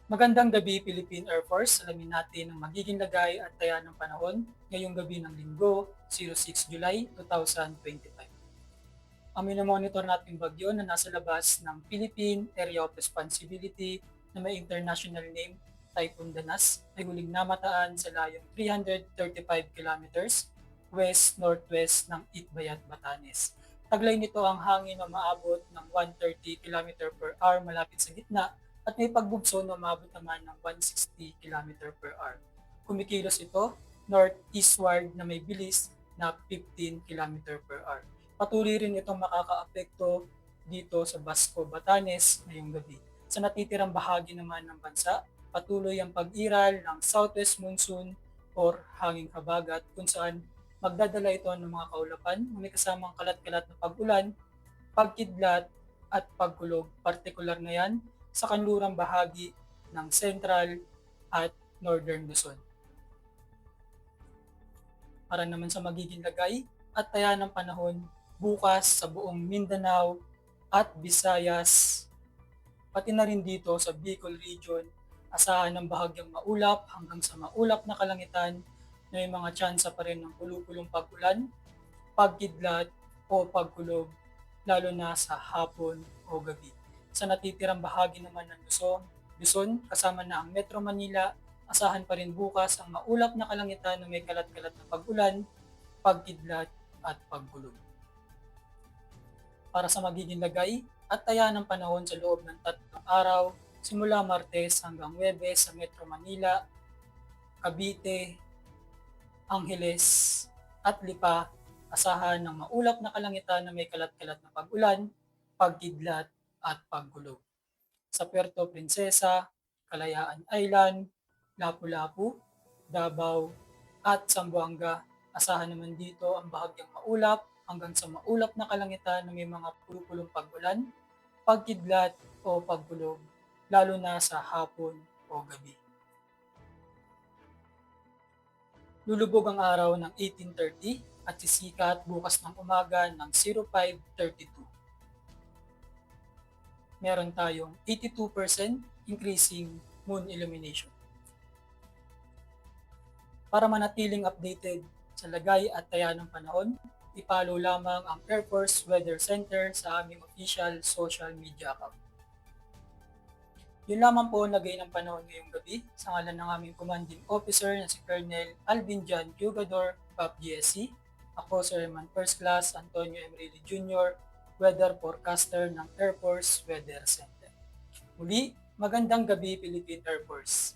Magandang gabi, Philippine Air Force. Alamin natin ang magiging lagay at taya ng panahon ngayong gabi ng Linggo, 6 July 2025. Ang minomonitor nating bagyo na nasa labas ng Philippine Area of Responsibility na may international name, Typhoon Danas, ay huling namataan sa layong 335 kilometers west-northwest ng Itbayat, Batanes. Taglay nito ang hangin na maabot ng 130 km per hour malapit sa gitna at may pagbugso na maabot naman ng 160 km per hour. Kumikilos ito northeastward na may bilis na 15 km per hour. Patuloy rin itong makakaapekto dito sa Basco, Batanes ngayong gabi. Sa natitirang bahagi naman ng bansa, patuloy ang pag-iral ng southwest monsoon or hanging habagat kung saan magdadala ito ng mga kaulapan na may kasamang kalat-kalat na pag-ulan, pagkidlat at pagkulog. Partikular na yan sa kanlurang bahagi ng Central at Northern Luzon. Para naman sa magiging lagay at taya ng panahon bukas sa buong Mindanao at Visayas, pati na rin dito sa Bicol Region, asahan ng bahagyang maulap hanggang sa maulap na kalangitan na may mga tsansa pa rin ng pulupulong pag-ulan, pagkidlat o pagkulog, lalo na sa hapon o gabi. Sa natitirang bahagi naman ng Luzon, kasama na ang Metro Manila, asahan pa rin bukas ang maulap na kalangitan na may kalat-kalat na pag-ulan, pagkidlat at pagkulog. Para sa magiging lagay at taya ng panahon sa loob ng 3 araw, simula Martes hanggang Huwebes sa Metro Manila, Cavite, Angeles at Lipa, asahan ng maulap na kalangitan na may kalat-kalat na pag-ulan, pagkidlat at pagkulog. Sa Puerto Princesa, Kalayaan Island, Lapu-Lapu, Davao at Zamboanga, asahan naman dito ang bahagyang maulap hanggang sa maulap na kalangitan na may mga pulupulong pag-ulan, pagkidlat o pagkulog, lalo na sa hapon o gabi. Lulubog ang araw ng 18:30 at sisikat bukas ng umaga ng 05:32. Meron tayong 82% increasing moon illumination. Para manatiling updated sa lagay at taya ng panahon, i-follow lamang ang Air Force Weather Center sa aming official social media account. Yun lamang po lagay ng panahon ngayong gabi sa ngalan ng aming commanding officer na si Colonel Alvin John Cugador, PAP GSC. Ako si Airman First Class Antonio Emrili Jr., Weather Forecaster ng Air Force Weather Center. Muli, magandang gabi Philippine Air Force.